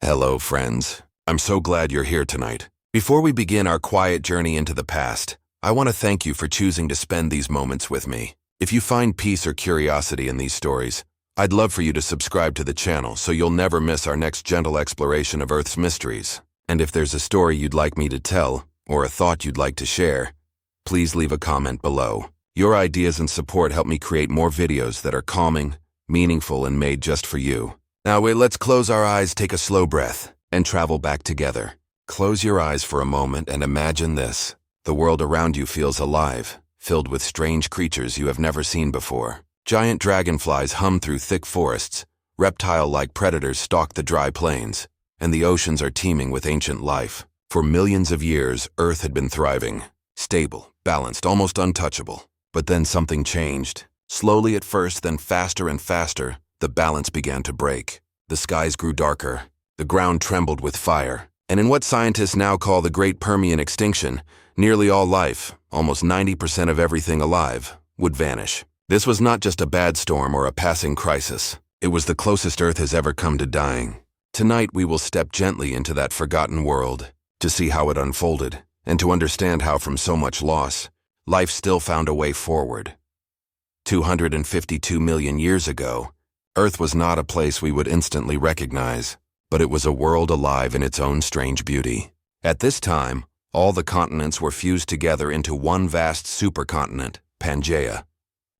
Hello, friends. I'm so glad you're here tonight. Before we begin our quiet journey into the past, I want to thank you for choosing to spend these moments with me. If you find peace or curiosity in these stories, I'd love for you to subscribe to the channel so you'll never miss our next gentle exploration of Earth's mysteries. And if there's a story you'd like me to tell, or a thought you'd like to share, please leave a comment below. Your ideas and support help me create more videos that are calming, meaningful, and made just for you. Now let's close our eyes, take a slow breath, and travel back together. Close your eyes for a moment and imagine this. The world around you feels alive, filled with strange creatures you have never seen before. Giant dragonflies hum through thick forests, reptile-like predators stalk the dry plains, and the oceans are teeming with ancient life. For millions of years, Earth had been thriving, stable, balanced, almost untouchable. But then something changed. Slowly at first, then faster and faster, the balance began to break. The skies grew darker, the ground trembled with fire, and in what scientists now call the Great Permian Extinction, nearly all life, almost 90% of everything alive, would vanish. This was not just a bad storm or a passing crisis. It was the closest Earth has ever come to dying. Tonight we will step gently into that forgotten world, to see how it unfolded, and to understand how from so much loss, life still found a way forward. 252 million years ago, Earth was not a place we would instantly recognize, but it was a world alive in its own strange beauty. At this time, all the continents were fused together into one vast supercontinent, Pangaea.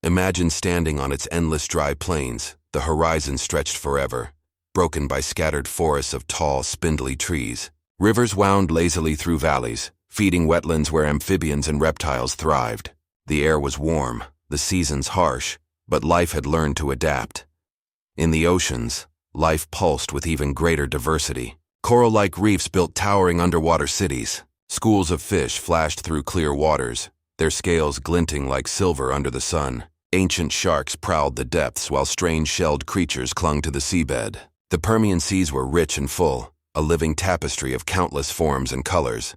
Imagine standing on its endless dry plains, the horizon stretched forever, broken by scattered forests of tall, spindly trees. Rivers wound lazily through valleys, feeding wetlands where amphibians and reptiles thrived. The air was warm, the seasons harsh, but life had learned to adapt. In the oceans, life pulsed with even greater diversity. Coral-like reefs built towering underwater cities. Schools of fish flashed through clear waters, their scales glinting like silver under the sun. Ancient sharks prowled the depths while strange shelled creatures clung to the seabed. The Permian seas were rich and full, a living tapestry of countless forms and colors.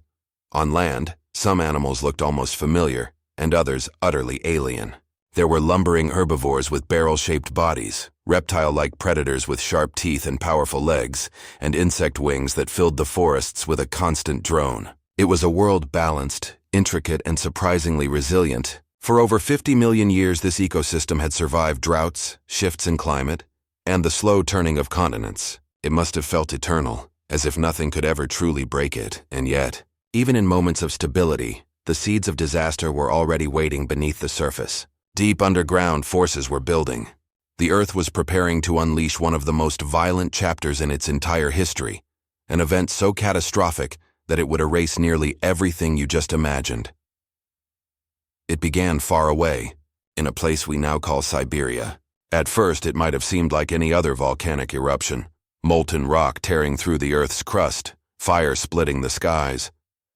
On land, some animals looked almost familiar, and others utterly alien. There were lumbering herbivores with barrel-shaped bodies, reptile-like predators with sharp teeth and powerful legs, and insect wings that filled the forests with a constant drone. It was a world balanced, intricate, and surprisingly resilient. For over 50 million years, this ecosystem had survived droughts, shifts in climate, and the slow turning of continents. It must have felt eternal, as if nothing could ever truly break it, and yet, even in moments of stability, the seeds of disaster were already waiting beneath the surface. Deep underground, forces were building. The Earth was preparing to unleash one of the most violent chapters in its entire history, an event so catastrophic that it would erase nearly everything you just imagined. It began far away, in a place we now call Siberia. At first, it might have seemed like any other volcanic eruption, molten rock tearing through the Earth's crust, fire splitting the skies.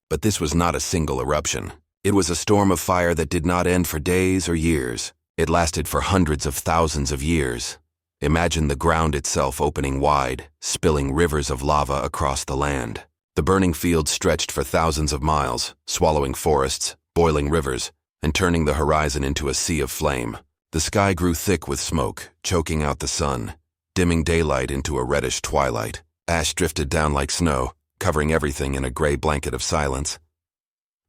But this was not a single eruption. It was a storm of fire that did not end for days or years. It lasted for hundreds of thousands of years. Imagine the ground itself opening wide, spilling rivers of lava across the land. The burning fields stretched for thousands of miles, swallowing forests, boiling rivers, and turning the horizon into a sea of flame. The sky grew thick with smoke, choking out the sun, dimming daylight into a reddish twilight. Ash drifted down like snow, covering everything in a gray blanket of silence.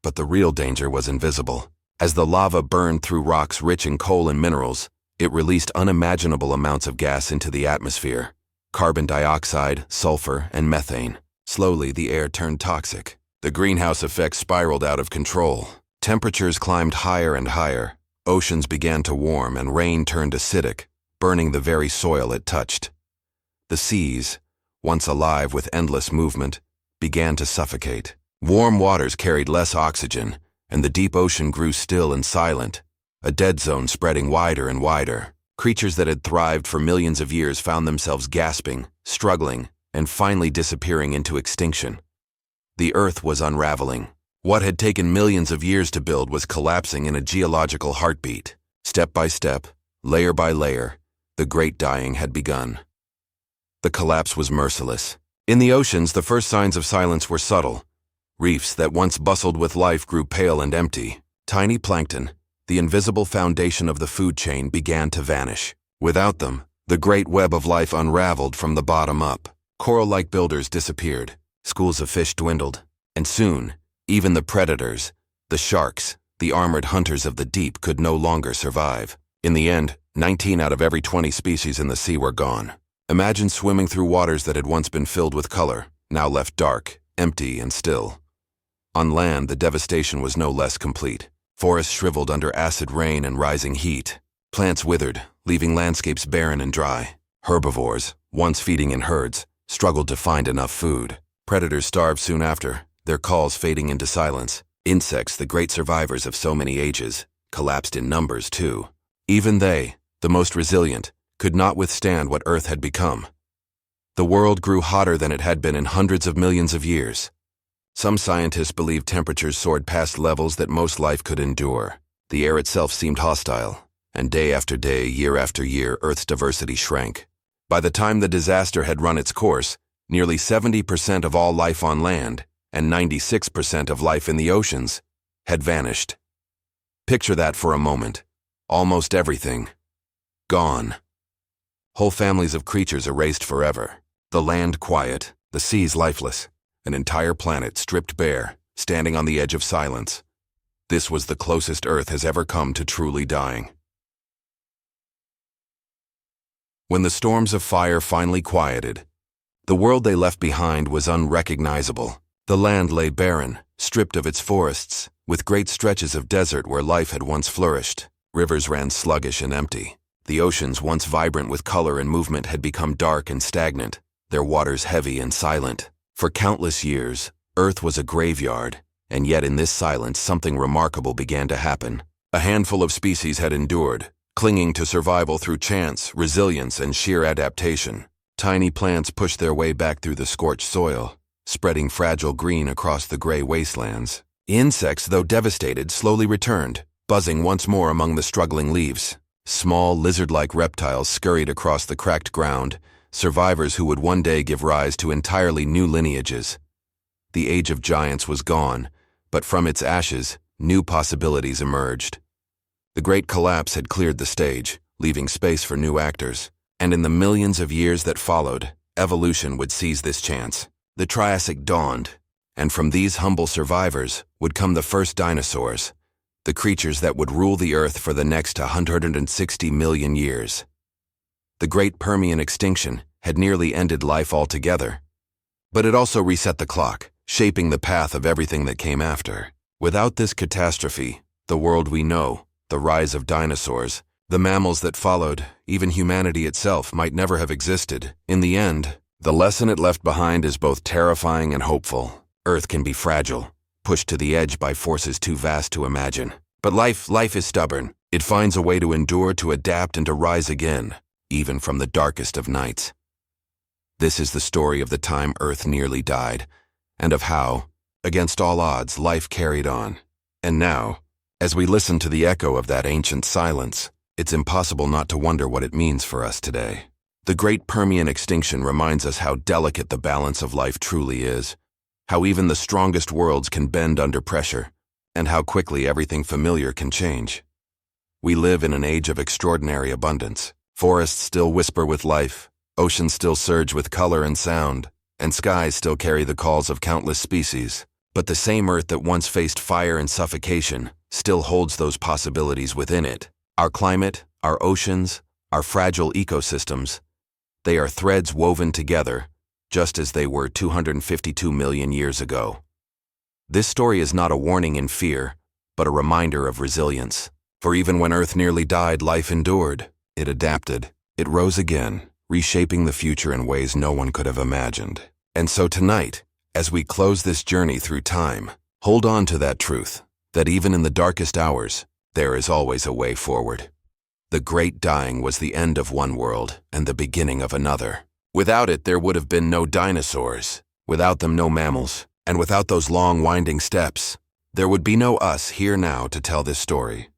But the real danger was invisible. As the lava burned through rocks rich in coal and minerals, it released unimaginable amounts of gas into the atmosphere. Carbon dioxide, sulfur, and methane. Slowly, the air turned toxic. The greenhouse effect spiraled out of control. Temperatures climbed higher and higher. Oceans began to warm and rain turned acidic, burning the very soil it touched. The seas, once alive with endless movement, began to suffocate. Warm waters carried less oxygen, and the deep ocean grew still and silent, a dead zone spreading wider and wider. Creatures that had thrived for millions of years found themselves gasping, struggling, and finally disappearing into extinction. The Earth was unraveling. What had taken millions of years to build was collapsing in a geological heartbeat. Step by step, layer by layer, the great dying had begun. The collapse was merciless. In the oceans, the first signs of silence were subtle. Reefs that once bustled with life grew pale and empty. Tiny plankton, the invisible foundation of the food chain, began to vanish. Without them, the great web of life unraveled from the bottom up. Coral-like builders disappeared, schools of fish dwindled, and soon, even the predators, the sharks, the armored hunters of the deep could no longer survive. In the end, 19 out of every 20 species in the sea were gone. Imagine swimming through waters that had once been filled with color, now left dark, empty, and still. On land, the devastation was no less complete. Forests shriveled under acid rain and rising heat. Plants withered, leaving landscapes barren and dry. Herbivores, once feeding in herds, struggled to find enough food. Predators starved soon after, their calls fading into silence. Insects, the great survivors of so many ages, collapsed in numbers too. Even they, the most resilient, could not withstand what Earth had become. The world grew hotter than it had been in hundreds of millions of years. Some scientists believed temperatures soared past levels that most life could endure. The air itself seemed hostile, and day after day, year after year, Earth's diversity shrank. By the time the disaster had run its course, nearly 70% of all life on land and 96% of life in the oceans had vanished. Picture that for a moment. Almost everything. Gone. Whole families of creatures erased forever. The land quiet, the seas lifeless, an entire planet stripped bare, standing on the edge of silence. This was the closest Earth has ever come to truly dying. When the storms of fire finally quieted, the world they left behind was unrecognizable. The land lay barren, stripped of its forests, with great stretches of desert where life had once flourished. Rivers ran sluggish and empty. The oceans, once vibrant with color and movement, had become dark and stagnant, their waters heavy and silent. For countless years, Earth was a graveyard, and yet in this silence something remarkable began to happen. A handful of species had endured, clinging to survival through chance, resilience, and sheer adaptation. Tiny plants pushed their way back through the scorched soil, spreading fragile green across the gray wastelands. Insects, though devastated, slowly returned, buzzing once more among the struggling leaves. Small, lizard-like reptiles scurried across the cracked ground, survivors who would one day give rise to entirely new lineages. The age of giants was gone, but from its ashes, new possibilities emerged. The Great Collapse had cleared the stage, leaving space for new actors, and in the millions of years that followed, evolution would seize this chance. The Triassic dawned, and from these humble survivors would come the first dinosaurs, the creatures that would rule the Earth for the next 160 million years. The Great Permian Extinction had nearly ended life altogether, but it also reset the clock, shaping the path of everything that came after. Without this catastrophe, the world we know, the rise of dinosaurs, the mammals that followed, even humanity itself might never have existed. In the end, the lesson it left behind is both terrifying and hopeful. Earth can be fragile, pushed to the edge by forces too vast to imagine. But life is stubborn. It finds a way to endure, to adapt, and to rise again, even from the darkest of nights. This is the story of the time Earth nearly died, and of how, against all odds, life carried on. And now, as we listen to the echo of that ancient silence, it's impossible not to wonder what it means for us today. The Great Permian Extinction reminds us how delicate the balance of life truly is, how even the strongest worlds can bend under pressure, and how quickly everything familiar can change. We live in an age of extraordinary abundance. Forests still whisper with life, oceans still surge with color and sound, and skies still carry the calls of countless species. But the same Earth that once faced fire and suffocation still holds those possibilities within it. Our climate, our oceans, our fragile ecosystems, they are threads woven together, just as they were 252 million years ago. This story is not a warning in fear, but a reminder of resilience. For even when Earth nearly died, life endured. It adapted. It rose again, reshaping the future in ways no one could have imagined. And so tonight, as we close this journey through time, hold on to that truth, that even in the darkest hours, there is always a way forward. The Great Dying was the end of one world and the beginning of another. Without it, there would have been no dinosaurs. Without them, no mammals. And without those long, winding steps, there would be no us here now to tell this story.